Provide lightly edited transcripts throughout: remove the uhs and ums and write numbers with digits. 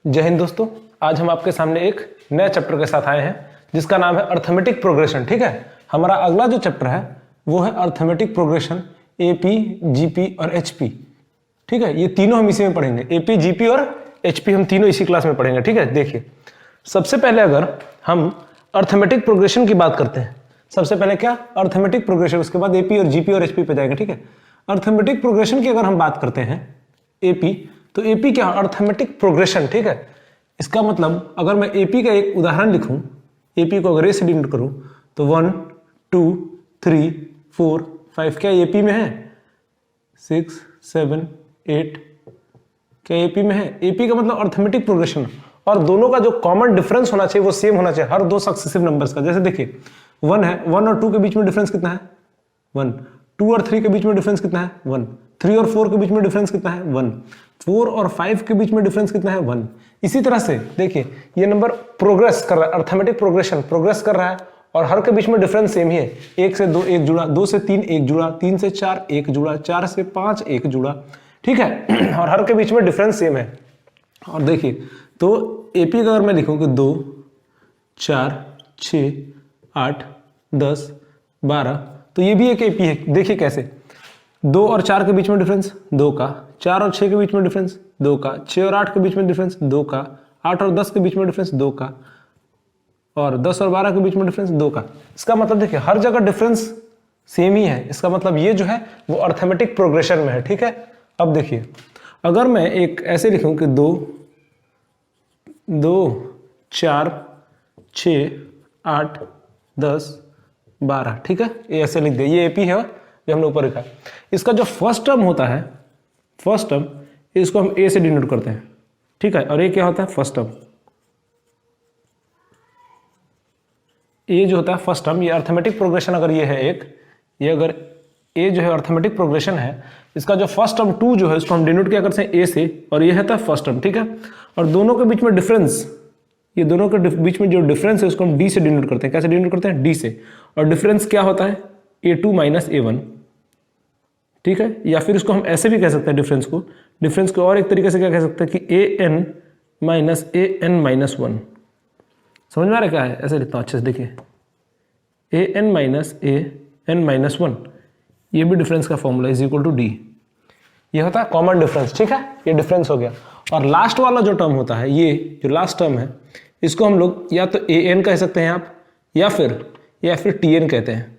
जय हिंद दोस्तों, आज हम आपके सामने एक नए चैप्टर के साथ आए हैं जिसका नाम है अर्थमेटिक प्रोग्रेशन। ठीक है, हमारा अगला जो चैप्टर है वो है अर्थमेटिक प्रोग्रेशन, एपी, जीपी और एचपी। ठीक है, ये तीनों हम इसी में पढ़ेंगे, एपी, जीपी और एचपी हम तीनों इसी क्लास में पढ़ेंगे। ठीक है, देखिए सबसे पहले अगर हम अर्थमेटिक प्रोग्रेशन की बात करते हैं, सबसे पहले क्या अर्थमेटिक प्रोग्रेशन, उसके बाद एपी और जीपी और एचपी पे जाएगा। ठीक है, अर्थमेटिक प्रोग्रेशन की अगर हम बात करते हैं एपी, तो एपी क्या अर्थमेटिक प्रोग्रेशन। ठीक है, इसका मतलब अगर मैं एपी का एक उदाहरण लिखूं, एपी को अगर ए से डिनोट करूं तो 1 2 3 4 5 क्या एपी में है, 6 7 8 क्या एपी में है। एपी का मतलब अर्थमेटिक प्रोग्रेशन, और दोनों का जो कॉमन डिफरेंस होना चाहिए वो सेम होना चाहिए हर दो सक्सेसिव नंबर्स का। जैसे देखिए 1 है, 1 और 2 के बीच में डिफरेंस कितना है 1, 2 और 3 के बीच में डिफरेंस कितना है 1, 3 और 4 के बीच में डिफरेंस कितना है 1, 4 और 5 के बीच में डिफरेंस कितना है 1। इसी तरह से देखिए ये नंबर प्रोग्रेस कर रहा है, अर्थमेटिक प्रोग्रेशन प्रोग्रेस कर रहा है और हर के बीच में डिफरेंस सेम ही है। 1 से 2 1 जुड़ा, 2 से 3 1 जुड़ा, 3 से 4 1 जुड़ा, 4 से 5 1 जुड़ा। ठीक है, और हर के बीच में डिफरेंस सेम है। और देखिए तो एपी का अगर मैं लिखूं कि 2 4 6 8 10 12, तो ये भी एक एपी है। देखिए कैसे, 2 और 4 के बीच में डिफरेंस 2 का, 4 और 6 के बीच में डिफरेंस 2 का, 6 और 8 के बीच में डिफरेंस 2 का, 8 और 10 के बीच में डिफरेंस 2 का, और 10 और 12 के बीच में डिफरेंस 2 का। इसका मतलब देखिए हर जगह डिफरेंस सेम ही है। इसका मतलब ये जो है वो अर्थमेटिक प्रोग्रेशन में है। ठीक है, अब देखिए अगर मैं एक ऐसे लिखूं कि 2 2 4 6 8 10 12, ठीक है, ये ऐसे लिख दे, ये एपी है जो हमने ऊपर लिखा। इसका जो फर्स्ट टर्म होता है, फर्स्ट टर्म, इसको हम ए से डिनोट करते हैं। ठीक है, और ये क्या होता है फर्स्ट टर्म, ये जो होता है फर्स्ट टर्म, ये अर्थमेटिक प्रोग्रेशन अगर ये है एक, ये अगर ए जो है अर्थमेटिक प्रोग्रेशन है, इसका जो फर्स्ट टर्म 2 जो है इसको हम डिनोट क्या करते हैं ए से, और ये है फर्स्ट टर्म। ठीक है, और दोनों के बीच में डिफरेंस, ये दोनों के बीच में जो डिफरेंस है उसको हम डी से डिनोट करते हैं। कैसे डिनोट करते हैं, डी से, और डिफरेंस क्या होता है a2 माइनस a1। ठीक है, या फिर इसको हम ऐसे भी कह सकते हैं डिफरेंस को और एक तरीके से क्या कह सकते हैं कि an माइनस an माइनस 1। समझ में आ रहा है क्या है, ऐसे लिखता हूँ अच्छे से, देखिए an माइनस an माइनस 1, ये भी डिफरेंस का formula is equal to D. ये होता है कॉमन डिफरेंस। ठीक है, ये डिफरेंस हो गया। और लास्ट वाला जो टर्म होता है, ये जो लास्ट टर्म है, इसको हम लोग या तो an कह सकते हैं आप, या फिर tn कहते हैं।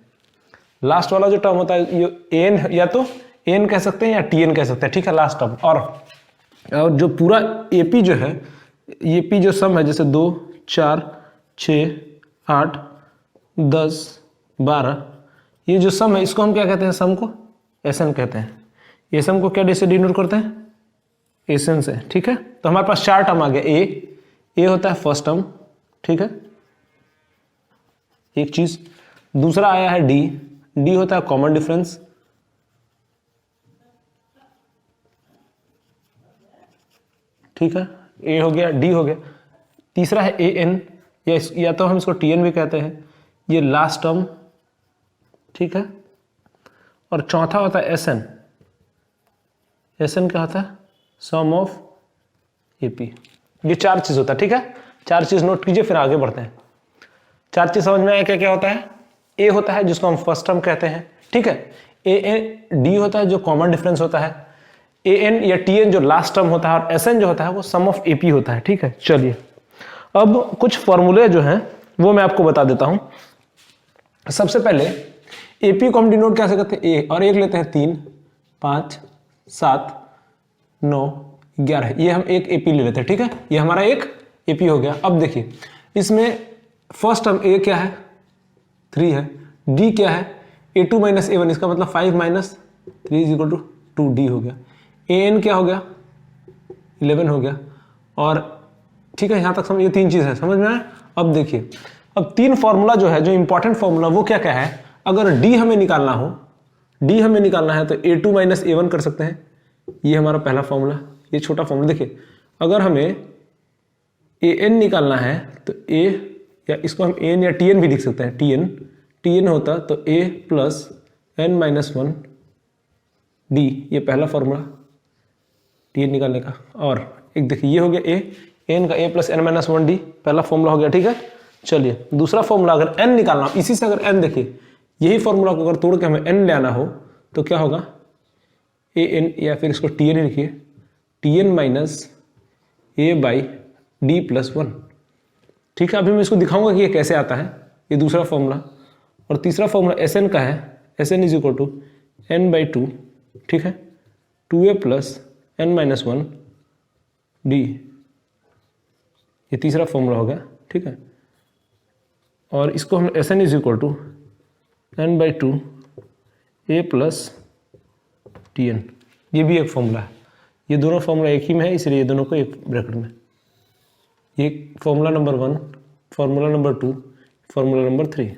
लास्ट वाला जो टर्म होता है ये एन, या तो एन कह सकते हैं या टीएन कह सकते हैं। ठीक है, लास्ट टर्म। और जो पूरा एपी जो है, ये पी जो सम है, जैसे 2 4 6 8 10 12, ये जो सम है इसको हम क्या कहते हैं, सम को एसएन कहते हैं। ये सम को क्या से डिनोट करते हैं, एसएन से। ठीक है, तो हमारे पास 4 टर्म आ गया। ए होता है फर्स्ट टर्म, ठीक है, एक चीज। दूसरा आया है डी होता है कॉमन डिफरेंस, ठीक है, ए हो गया, डी हो गया। तीसरा है एन, या तो हम इसको टीएन भी कहते हैं, ये लास्ट टर्म। ठीक है, और चौथा होता है एसएन। एसएन क्या होता है, सम ऑफ एपी। ये 4 चीज होता है। ठीक है, 4 चीज नोट कीजिए, फिर आगे बढ़ते हैं। 4 चीज समझ में आया क्या क्या होता है। ए होता है जिसको हम फर्स्ट टर्म कहते हैं। ठीक है, डी होता है जो कॉमन डिफरेंस होता है, एन या टीएन जो लास्ट टर्म होता है, और एसएन जो होता है वो सम ऑफ एपी होता है। ठीक है, चलिए अब कुछ फॉर्मूले जो हैं वो मैं आपको बता देता हूं। सबसे पहले एपी को हम डिनोट कैसे करते हैं, ए, और एक लेते हैं 3 5 7 9 11, ये हम एक एपी ले लेते हैं। ठीक है, ये हमारा एक एपी हो गया। अब देखिए इसमें फर्स्ट टर्म ए क्या है 3 है, डी क्या है a2 माइनस a1, इसका मतलब 5 minus 3 is equal to 2d हो गया। an क्या हो गया 11 हो गया। और ठीक है, यहां तक समझ, ये 3 चीज है, समझ में आया। अब देखिए अब 3 फॉर्मूला जो है, जो इंपॉर्टेंट फॉर्मूला वो क्या क्या है। अगर डी हमें निकालना है तो a2 माइनस a1 कर सकते हैं, ये हमारा पहला फॉर्मूला, ये छोटा फॉर्मूला। देखिए अगर हमें an निकालना है तो a, या इसको हम एन या टीएन भी लिख सकते हैं, टीएन होता तो a plus n minus 1 D, ये पहला फॉर्मूला टीएन निकालने का। और एक देखिए ये हो गया ए, एन का a plus N minus one d, पहला फॉर्मूला हो गया, ठीक है। चलिए दूसरा फॉर्मूला, अगर एन निकालना हो, इसी से अगर एन देखिए, यही फॉर्मूला को अगर तोड़ के हमें एन ले आना हो तो क्या होगा, ए एन, या फिर इसको टी एन ही लिखिए, T N minus A by D plus one, ठीक है। अभी मैं इसको दिखाऊंगा कि ये कैसे आता है, ये दूसरा फॉर्मूला। और तीसरा फॉर्मूला एस एन का है, S N is equal to N by two, ठीक है, two A plus N minus one D, ये तीसरा फॉर्मूला हो गया, ठीक है। और इसको हम S N is equal to N by two A plus T N, ये भी एक फॉर्मूला है। ये दोनों फॉर्मूला एक ही में है, इसलिए ये दोनों को एक ब्रैकेट में, ये formula number 1, formula number 2, formula number 3,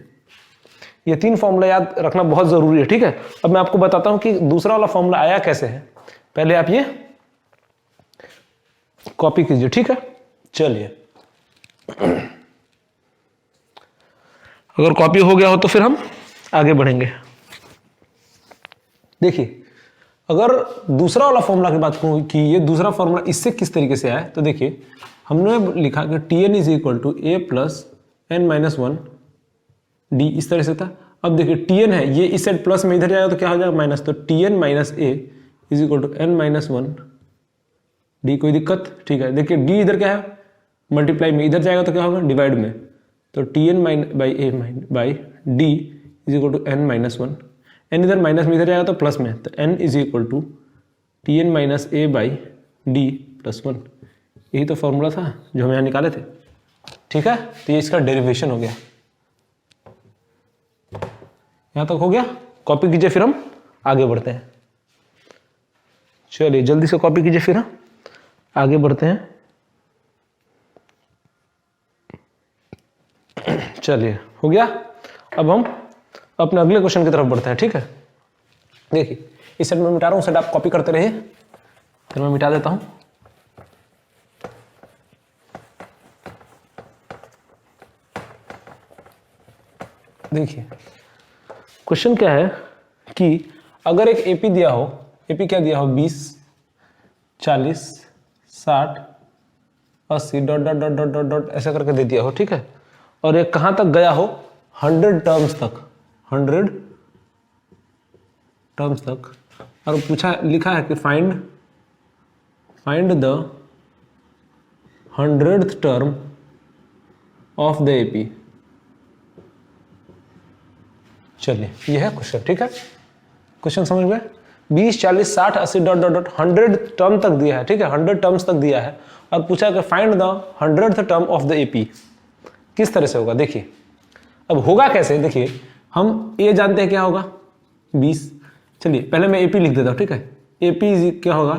ये 3 फॉर्मूला याद रखना बहुत ज़रूरी है, ठीक है। अब मैं आपको बताता हूं कि दूसरा वाला फॉर्मूला आया कैसे है, पहले आप ये कॉपी कीजिए, ठीक है। चलिए अगर कॉपी हो गया हो तो फिर हम आगे बढ़ेंगे। देखिए अगर दूसरा वाला फॉर्मूला की बात करूं कि ये दूसरा फॉर्मूला इससे किस तरीके से आया, तो देखिए हमने लिखा कि T N is equal to A plus N minus one D, इस तरह से था। अब देखिए टी एन है, ये इस साइड प्लस में इधर जाएगा तो क्या हो जाएगा माइनस, तो T N minus A is equal to N minus one D, कोई दिक्कत, ठीक है। देखिए डी इधर क्या है, मल्टीप्लाई में, इधर जाएगा तो क्या होगा डिवाइड में, तो T N by A by D is equal to N minus one, N इधर माइनस में, इधर जाएगा तो प्लस में, तो N is equal to T N minus A by D plus one, यही तो फॉर्मूला था जो हम यहाँ निकाले थे, ठीक है। तो ये इसका डेरिवेशन हो गया, यहाँ तक हो गया। कॉपी कीजिए, फिर हम आगे बढ़ते हैं। चलिए जल्दी से कॉपी कीजिए, फिर हम आगे बढ़ते हैं। चलिए हो गया। अब हम अपने अगले क्वेश्चन की तरफ बढ़ते हैं, ठीक है। देखिए इस सेट में मिटा रहा हूं, सेट आप कॉपी करते रहिए, फिर मैं मिटा देता हूं। देखिए क्वेश्चन क्या है कि अगर एक एपी दिया हो, एपी क्या दिया हो 20, 40, 60, 80 dot dot dot dot dot dot ऐसा करके दे दिया हो, ठीक है। और ये कहां तक गया हो, 100 टर्म्स तक, 100 टर्म्स तक, और पूछा लिखा है कि find the 100th term of the AP. चलिए ये है क्वेश्चन, ठीक है। क्वेश्चन समझ में, 20, 40, 60, 80 डॉट डॉट डॉट 100 टर्म तक दिया है, ठीक है, 100 टर्म्स तक दिया है, और पूछा कि find the 100th term of the AP. किस तरह से होगा, देखिए अब होगा कैसे। देखिए हम ए जानते हैं क्या होगा 20, चलिए पहले मैं एपी लिख देता हूँ, ठीक है। एपी क्या होगा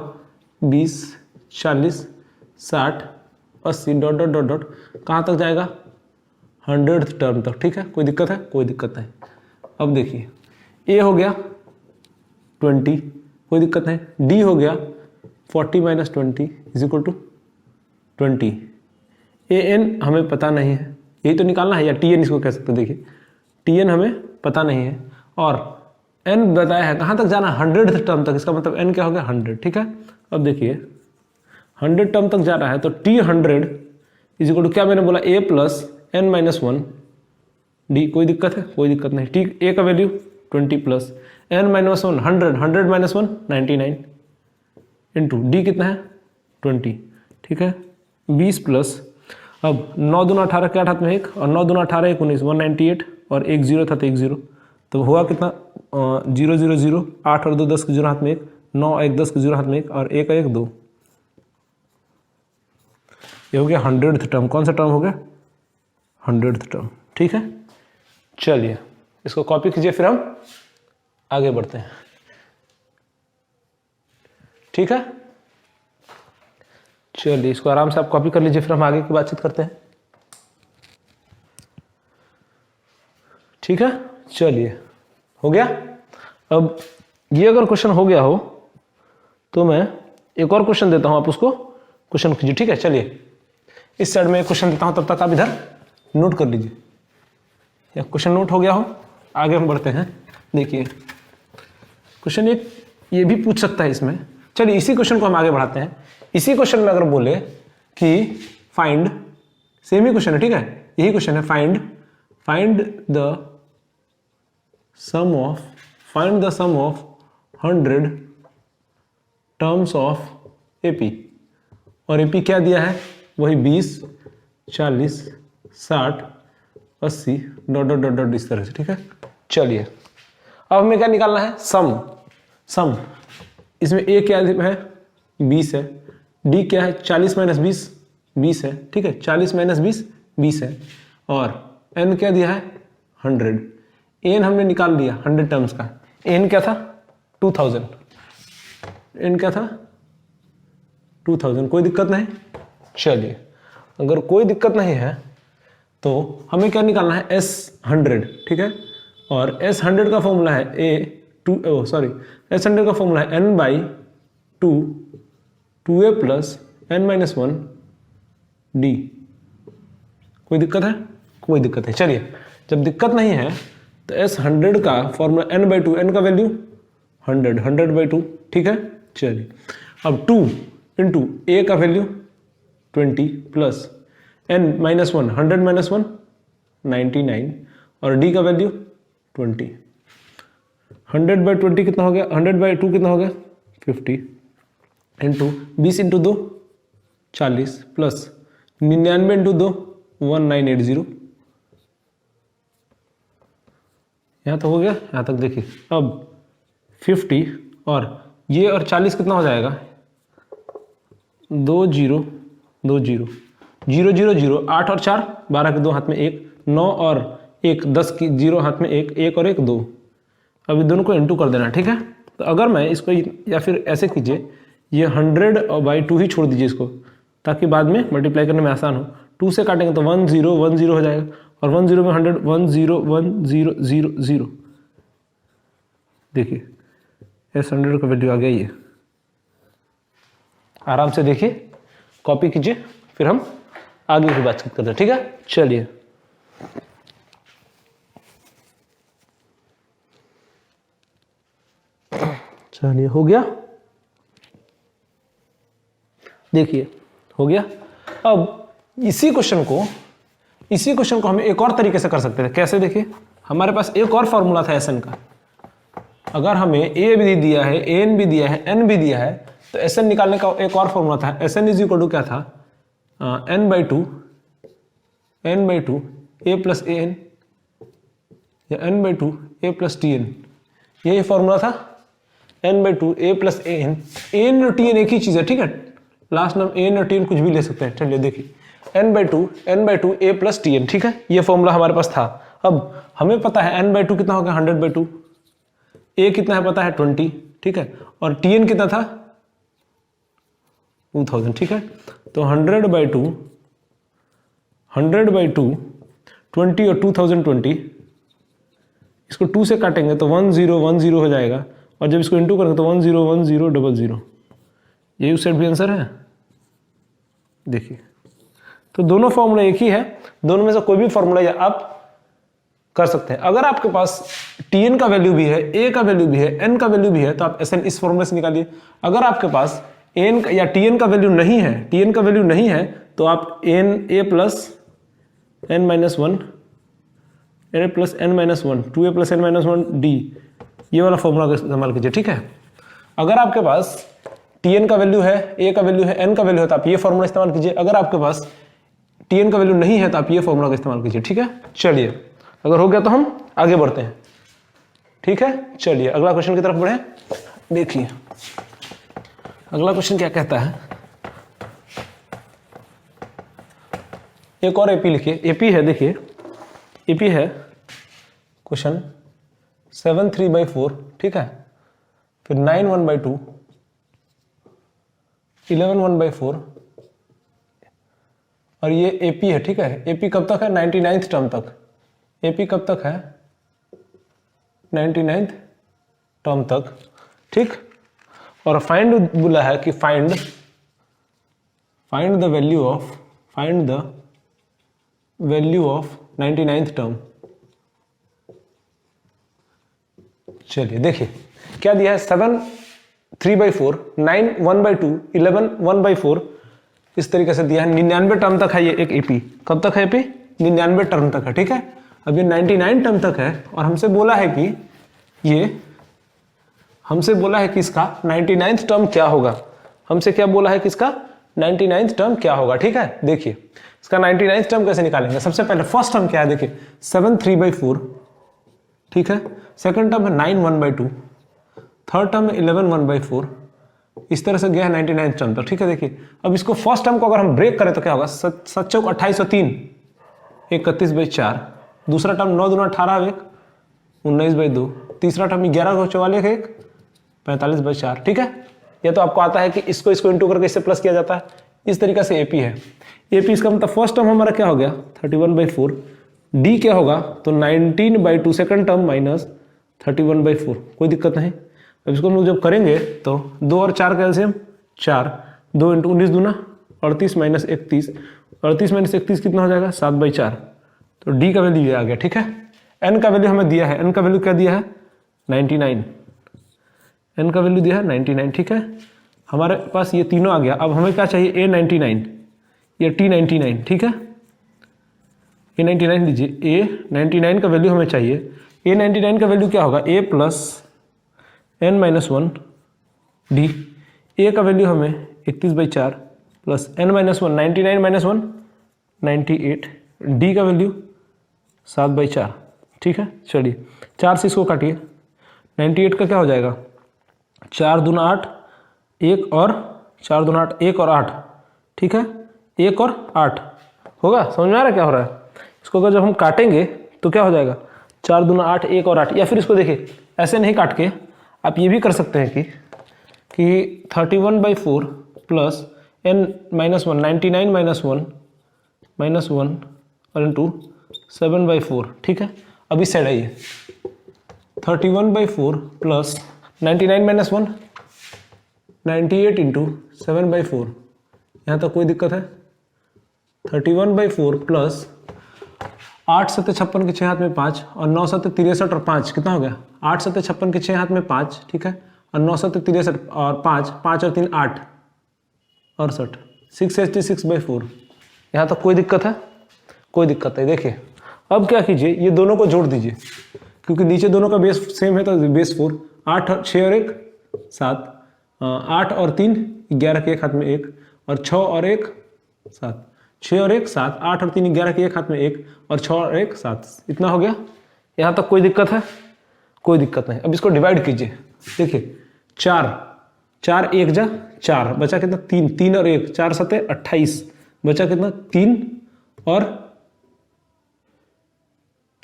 20, 40, 60, 80 डॉट डॉट डॉट डॉट कहाँ तक जाएगा 100th टर्म तक, ठीक है। कोई दिक्कत है, कोई दिक्कत नहीं। अब देखिए ए हो गया 20, कोई दिक्कत नहीं। डी हो गया 40 minus 20 is equal to 20। A N हमें पता नहीं है, यही तो निकालना है, या टी एन इसको कह सकते हैं। देखिए टी एन हमें पता नहीं है, और एन बताया है कहाँ तक जाना 100th टर्म तक, इसका मतलब एन क्या हो गया 100, ठीक है। अब देखिए 100 टर्म तक जा रहा है, तो टी 100 इज इक्वल टू क्या मैंने बोला a plus N minus one D, कोई दिक्कत है, कोई दिक्कत नहीं, ठीक। ए का value 20 plus N minus one 100, 100 minus one 99 into d कितना है 20, ठीक है। 20 प्लस, अब 9 दूना 18 के 8 हाथ में 1, और 9 दूना 18 1 19 198, और 1 0 था तो 1 0, तो हुआ कितना 0 0 0, 8 और 2 10 के 0 हाथ में 1, 9 और 1 10 के 0 हाथ में 1, और 1 1 2, ये हो गया 100th टर्म। कौन सा टर्म हो गया 100th टर्म, ठीक है। चलिए इसको कॉपी कीजिए, फिर हम आगे बढ़ते हैं, ठीक है। चलिए इसको आराम से आप कॉपी कर लीजिए, फिर हम आगे की बातचीत करते हैं, ठीक है। चलिए हो गया। अब ये अगर क्वेश्चन हो गया हो तो मैं एक और क्वेश्चन देता हूं, आप उसको क्वेश्चन कीजिए, ठीक है। चलिए इस साइड में क्वेश्चन देता हूं, तब तक आप इधर नोट कर लीजिए, या क्वेश्चन नोट हो गया हो, आगे हम बढ़ते हैं। देखिए क्वेश्चन एक ये भी पूछ सकता है इसमें, चलिए इसी क्वेश्चन को हम आगे बढ़ाते हैं। इसी क्वेश्चन में अगर बोले कि फाइंड, सेम ही क्वेश्चन है, ठीक है, यही क्वेश्चन है, find the sum of 100 terms of AP. और एपी क्या दिया है, वही 20, 40, 60, 80 डॉट डॉट डॉट डॉट इस तरह से, ठीक है। चलिए अब हमें क्या निकालना है, सम। इसमें ए क्या है, 20 है, डी क्या है, 40 माइनस 20, 20 है, ठीक है, 40 माइनस 20, 20 है, और एन क्या दिया है, 100। एन हमने निकाल लिया 100 टर्म्स का, एन क्या था, 2000, एन क्या था, 2000। कोई दिक्कत नहीं। चलिए अगर कोई दिक्कत नहीं है तो हमें क्या निकालना है, S100, ठीक है। और S100 का फॉर्मूला है S100 का फॉर्मूला है n/2 2a plus n-1 d। कोई दिक्कत है, कोई दिक्कत है। चलिए जब दिक्कत नहीं है तो S100 का फॉर्मूला n/2, n का वैल्यू 100/2, ठीक है। चलिए अब 2 इंटू a का वैल्यू 20 प्लस n-1 100 -1 99 और d का वैल्यू 20। 100/20 कितना हो गया, 100/2 कितना हो गया, 50 इंटू 20 इंटू 2 40 प्लस 99 इंटू 2 1980। यहाँ तक हो गया, यहाँ तक देखिए। अब 50 और ये और 40 कितना हो जाएगा, 2 0 2 0 0 0 0 8 और 4 12 के 2 हाथ में 1, 9 और 1 10 की 0 हाथ में 1, 1 और 1 2। अब दोनों को इंटू कर देना, ठीक है। तो अगर मैं इसको, या फिर ऐसे कीजिए, ये 100/2 ही छोड़ दीजिए इसको, ताकि बाद में मल्टीप्लाई करने में आसान हो। 2 से काटेंगे तो 1 0 1 0 हो जाएगा, और 1 0 में 100 1 0 1 0 0 0। देखिए S100 का वैल्यू आ गया ये। आराम से देखिए, कॉपी कीजिए, फिर हम आगे की बातचीत करते हैं, ठीक है। चलिए हो गया, देखिए हो गया। अब इसी क्वेश्चन को हम एक और तरीके से कर सकते हैं। कैसे, देखिए हमारे पास एक और फॉर्मूला था Sn का। अगर हमें a भी दिया है, an भी दिया है, n भी दिया है, तो Sn निकालने का एक और फॉर्मूला था। Sn इज इक्वल टू क्या था, n/2 a प्लस an या n/2 a प्लस tn। यही फॉर्मूला था, n/2 a plus an। an और tn एक ही चीज है, ठीक है। लास्ट नाम an और tn कुछ भी ले सकते हैं। चलिए देखिए, n/2 a प्लस tn, ठीक है। ये फॉर्मूला हमारे पास था। अब हमें पता है n/2 कितना हो गया, 100/2, a कितना है पता है 20, ठीक है, और tn कितना था 2000, ठीक है। तो 100/2 20 और 2020, इसको 2 से काटेंगे तो 1 0 1 0 हो जाएगा, और जब इसको इंटू करेंगे तो 1 0 1 0 00। यही उस साइड भी आंसर है, देखिए। तो दोनों फॉर्मूला एक ही है, दोनों में से कोई भी फॉर्मूला आप कर सकते हैं। अगर आपके पास tn का वैल्यू भी है, a का वैल्यू भी है, n का वैल्यू भी है, तो आप Sn इस फॉर्मूले से निकालिए। अगर आपके पास n या tn का वैल्यू नहीं है, तो आप a plus n-1 a plus n-1 2a plus n-1 d, ये वाला फॉर्मूला का इस्तेमाल कीजिए, ठीक है। अगर आपके पास tn का वैल्यू है, a का वैल्यू है, n का वैल्यू है, तो आप ये फॉर्मूला इस्तेमाल कीजिए। अगर आपके पास tn का वैल्यू नहीं है तो आप ये फॉर्मूला का इस्तेमाल कीजिए, ठीक है। चलिए अगर हो गया तो हम आगे बढ़ते हैं, ठीक है। चलिए अगला क्वेश्चन की तरफ बढ़े। देखिए अगला क्वेश्चन क्या कहता है, एक और एपी लिखिए। एपी है, देखिए एपी है क्वेश्चन 7 3/4, ठीक है, फिर 9 1/2 11 1/4, और ये एपी है, ठीक है। एपी कब तक है, 99th टर्म तक। एपी कब तक है, 99th टर्म तक, ठीक। और फाइंड बोला है कि find the value of 99th term. चलिए देखिए क्या दिया है, 7 3/4, 9 1/2, 11 1/4, इस तरीके से दिया है। 99 टर्म तक है ये एक एपी। कब तक है एपी? 99 टर्म तक है, ठीक है। अब ये 99 टर्म तक है और हमसे बोला है कि इसका 99th टर्म क्या होगा। हमसे क्या बोला है कि इसका 99th टर्म क्या होगा, ठीक है। देखिए इसका 99th टर्म कैसे निकालेंगे। सबसे पहले फर्स्ट टर्म क्या है, देखिए 7 3/4, ठीक है। सेकंड टर्म है 9 1/2, थर्ड टर्म है 11 1/4। इस तरह से गया है 99th टर्म तक, ठीक है। देखिए अब इसको फर्स्ट टर्म को अगर हम ब्रेक करें तो क्या होगा, 7 चौक 28 और 3 31/4। दूसरा टर्म 9 दूना 18 1 19/2। तीसरा टर्म 11 44 1 45/4, ठीक है। ये तो आपको आता है कि इसको इंटू करके इससे प्लस किया जाता है। इस तरीके से एपी है। एपी इसका मतलब फर्स्ट टर्म हमारा क्या हो गया 31/4। डी क्या होगा तो 19/2 सेकंड टर्म माइनस 31/4, कोई दिक्कत नहीं। अब इसको हम लोग जब करेंगे तो 2 और 4 कैल्सियम 4, 2 × 19 दूना 38 - 31, 38 - 31 कितना हो जाएगा 7/4। तो डी का वैल्यू ये आ गया, ठीक है। एन का वैल्यू हमें दिया है, एन का वैल्यू क्या दिया है 99, एन का वैल्यू दिया है 99, ठीक है। हमारे पास ये तीनों आ गया। अब हमें क्या चाहिए A99 या T99, ठीक है। A99 लीजिए, A99 का वैल्यू हमें चाहिए। A99 का वैल्यू क्या होगा A + n - 1 डी। ए का वैल्यू हमें 31/4 प्लस n - 1 99 - 1 98। डी का वैल्यू 7/4, ठीक है। चलिए 4 से इसको काटिए, 98 का क्या हो जाएगा 4 दूना 8 1 और 4 दूना 8 1 और 8, ठीक है। 1 और 8 होगा, समझ में आ रहा है क्या हो रहा है। इसको अगर जब हम काटेंगे तो क्या हो जाएगा 4 दूना 8 1 और 8। या फिर इसको देखिए ऐसे नहीं काट के आप ये भी कर सकते हैं कि 31/4 प्लस n - 1 99 - 1 और इंटू 7/4, ठीक है। अब इस साइड आइए, 31/4 प्लस 99 - 1 98 इंटू 7/4। यहाँ तक कोई दिक्कत है। 31/4 प्लस 8 7 56 के 6 हाथ में 5 और 9 7 63 और 5 कितना हो गया 8 7 56 के 6 हाथ में 5, ठीक है। और 9 7 63 और 5 5 और 3 8 68 686/4। यहाँ तक कोई दिक्कत है? कोई दिक्कत है। देखिए अब क्या कीजिए, ये दोनों को जोड़ दीजिए क्योंकि नीचे दोनों का बेस सेम है तो बेस 4। 8 6 और 1 7, 8 और 3 11 के एक हाथ में 1 और 6 और 1 7, 6 और 1 7, 8 और 3 11 के एक हाथ में 1 और 6 और 1 7, इतना हो गया। यहाँ तक कोई दिक्कत है? कोई दिक्कत नहीं। अब इसको डिवाइड कीजिए, देखिए 4 4 1 जा 4 बचा कितना 3 3 और 1 4 7 28 बचा कितना 3 और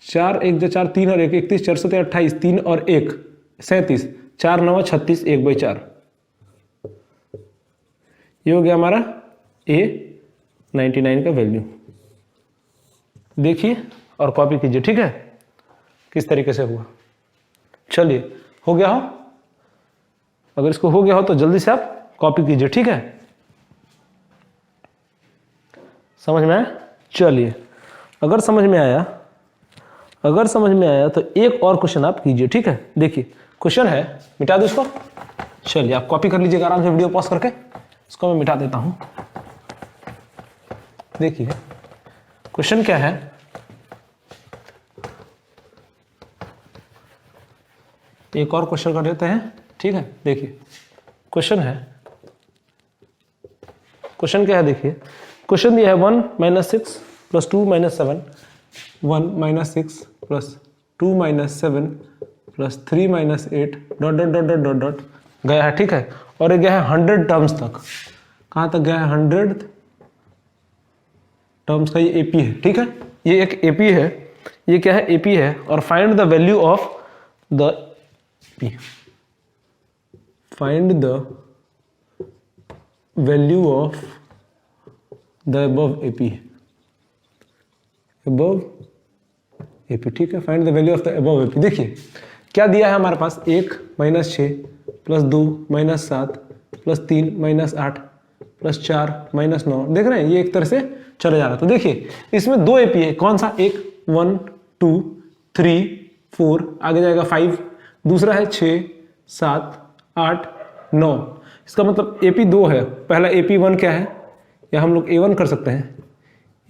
4 1 जा 4 3 और 1 31 4 7 28 3 और 1 37 4 9 36 1/4। ये हो गया हमारा A99 का वैल्यू। देखिए और कॉपी कीजिए, ठीक है, किस तरीके से हुआ। चलिए हो गया हो, अगर इसको हो गया हो तो जल्दी से आप कॉपी कीजिए, ठीक है। समझ में आया? चलिए अगर समझ में आया तो एक और क्वेश्चन आप कीजिए, ठीक है। देखिए क्वेश्चन है, मिटा दो इसको। चलिए आप कॉपी कर लीजिएगा आराम से, वीडियो पॉज करके इसको मैं मिटा देता हूं। देखिए क्वेश्चन क्या है, एक और क्वेश्चन कर लेते हैं, ठीक है। देखिए क्वेश्चन क्या है, देखिए क्वेश्चन दिया है 1 - 6 + 2 - 7 1 - 6 + 2 - 7 + 3 - 8 ... गया है, ठीक है। और ये गया है 100 टर्म्स तक। कहां तक गया है 100 टर्म्स का ये एपी है, ठीक है। ये एक एपी है, ये क्या है एपी है। और find the value of the find the value of the above AP, ठीक है। Find the value of the above AP। देखिए क्या दिया है हमारे पास, 1 - 6 + 2 - 7 + 3 - 8 + 4 - 9। देख रहे हैं ये एक तरह से चले जा रहा है। तो देखिए इसमें 2 AP है, कौन सा, एक 1 2 3 4 आगे जाएगा 5, दूसरा है 6 7 8 9। इसका मतलब AP 2 है। पहला AP 1 क्या है, या हम लोग A1 कर सकते हैं।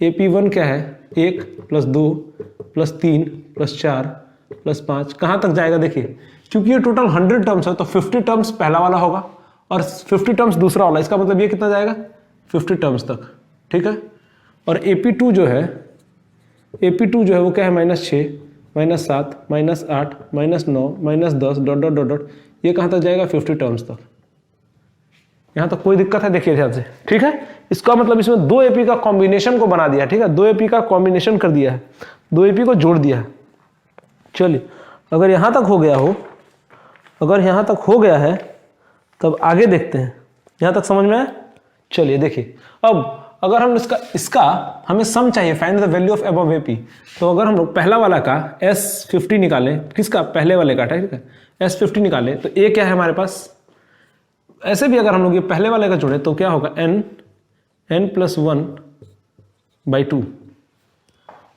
AP1 क्या है, 1 + 2 + 3 + 4 + 5, कहाँ तक जाएगा देखिए, क्योंकि ये टोटल 100 टर्म्स है तो 50 टर्म्स पहला वाला होगा और 50 टर्म्स दूसरा वाला, इसका मतलब ये कितना जाएगा 50 टर्म्स तक, ठीक है। और AP2 जो है वो क्या है, -6 -7 -8 -9 -10 ... डॉट डॉट, ये कहाँ तक जाएगा 50 टर्म्स तक। यहाँ तक कोई दिक्कत है देखिए ध्यान से, ठीक है। इसका मतलब इसमें 2 AP का कॉम्बिनेशन को बना दिया, ठीक है, 2 AP का कॉम्बिनेशन कर दिया है, 2 AP को जोड़ दिया है। चलिए अगर यहाँ तक हो गया हो, अगर यहाँ तक हो गया है तब आगे देखते हैं। यहाँ तक समझ में आया? चलिए देखिए, अब अगर हम इसका हमें सम चाहिए, find the value of above AP, तो अगर हम लोग पहला वाला का S50 निकालें, किसका, पहले वाले का, ठीक है, S50 निकालें तो A क्या है हमारे पास, ऐसे भी अगर हम लोग ये पहले वाले का जोड़े तो क्या होगा, n + 1/2,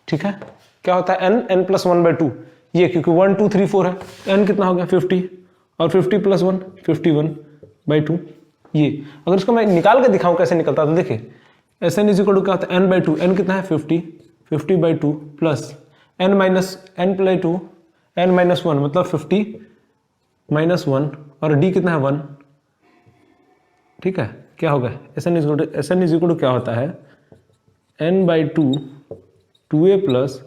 ठीक है। क्या होता है n + 1/2, ये क्योंकि 1 2 3 4 है, n कितना हो गया 50 और 50 + 1 51/2। ये अगर इसको मैं निकाल के दिखाऊं कैसे निकलता है तो देखिए, Sn = क्या होता है n/2, n कितना है 50 50/2 प्लस n + 2 n - 1 मतलब 50 - 1 और d कितना है 1, ठीक है। क्या होगा Sn = क्या होता है n/2 2a +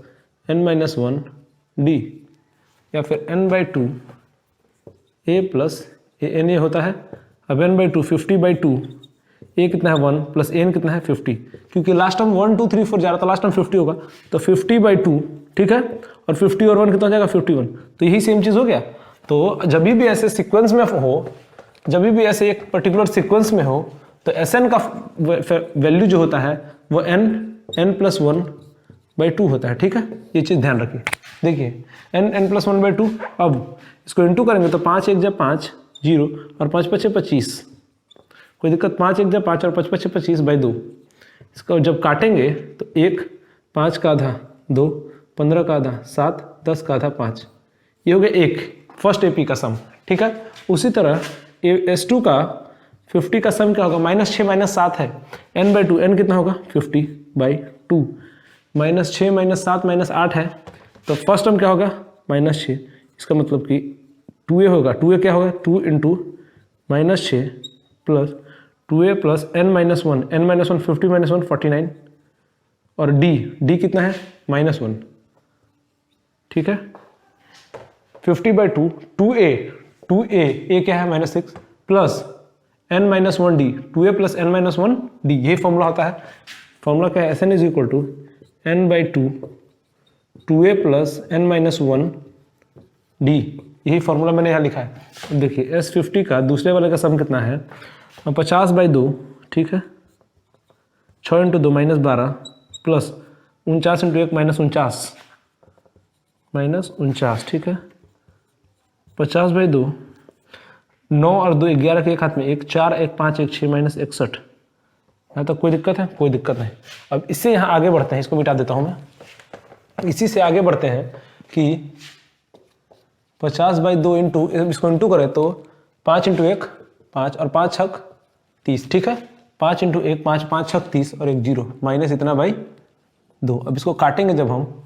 n - 1 d, या फिर n/2 a + n, ये होता है। अब n/2 50/2, a कितना है 1 प्लस n कितना है 50, क्योंकि लास्ट टाइम 1 2 3 4 जा रहा था, लास्ट टाइम 50 होगा तो 50/2, ठीक है। और 50 और 1 कितना हो जाएगा 51, तो यही सेम चीज़ हो गया। तो जब भी ऐसे सीक्वेंस में हो, जब भी ऐसे एक पर्टिकुलर सीक्वेंस में हो तो Sn का वैल्यू जो होता है वो n + 1/2 होता है, ठीक है। ये चीज़ ध्यान रखिए। देखिए n + 1/2, अब इसको इंटू करेंगे तो 5 1 = 5 0 और 5 5 25, कोई दिक्कत, 5 1 = 5 और 5 5 25/2। इसको जब काटेंगे तो 1 5 का आधा 2 15 का आधा 7 10 का आधा 5, ये हो गया एक फर्स्ट AP का सम, ठीक है। उसी तरह S2 का 50 का सम क्या होगा, -6 - 7 है, n/2, n कितना होगा 50/2 -6 - 7 - 8 है, तो फर्स्ट टर्म क्या होगा -6, इसका मतलब कि 2a होगा, 2a क्या होगा 2 × -6 plus 2a plus n - 1, n - 1 50 - 1 49 और d कितना है -1, ठीक है। 50/2 2a a क्या है -6 plus n - 1d 2a plus n - 1d, ये फॉर्मूला होता है। फॉर्मूला क्या है, Sn = n/2 2a plus n - 1d, यही फॉर्मूला मैंने यहाँ लिखा है। देखिए S50 का दूसरे वाले का सम कितना है 50/2, ठीक है, 6 × 2 -12 प्लस 49 × 1 -49, ठीक है। 50/2, 9 और 2 11 के एक हाथ में 1 4 1 5 1 6 -61। यहाँ तक कोई दिक्कत है? कोई दिक्कत नहीं। अब इससे यहाँ आगे बढ़ते हैं, इसको मिटा देता हूँ मैं। इसी से आगे बढ़ते हैं कि 50/2 इंटू, इसको इंटू करें तो 5 × 1 5 और 5 छक 30, ठीक है। 5 × 1 5 5 छक 30 और 1 0 माइनस इतना बाई 2। अब इसको काटेंगे, जब हम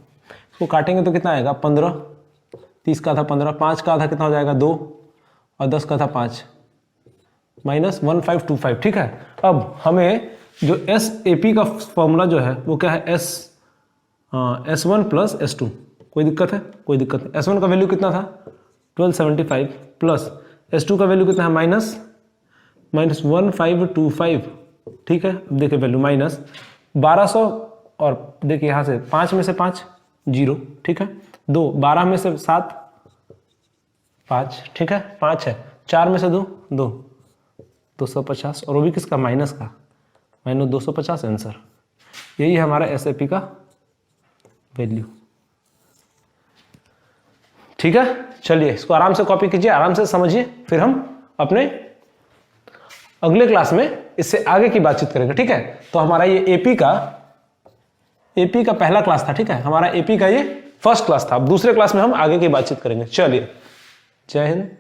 इसको काटेंगे तो कितना आएगा 15, 30 का आधा 15, 5 का आधा कितना हो जाएगा 2 और 10 का आधा 5 -1525, ठीक है। अब हमें जो SAP का फॉर्मूला जो है वो क्या है S1 प्लस S2। कोई दिक्कत है? कोई दिक्कत नहीं। S1 का वैल्यू कितना था 1275 प्लस S2 का वैल्यू कितना है -1525, ठीक है। अब देखिए वैल्यू -1200 और देखिए यहाँ से 5 में से 5 0, ठीक है। 2 12 में से 7 5, ठीक है। 5 है, 4 में से 2 2 250 और वो भी किसका माइनस का, -250 आंसर। यही है हमारा SAP का वैल्यू, ठीक है। चलिए इसको आराम से कॉपी कीजिए, आराम से समझिए, फिर हम अपने अगले क्लास में इससे आगे की बातचीत करेंगे, ठीक है। तो हमारा ये AP का पहला क्लास था, ठीक है। हमारा AP का ये फर्स्ट क्लास था। अब दूसरे क्लास में हम आगे की बातचीत करेंगे। चलिए, जय हिंद।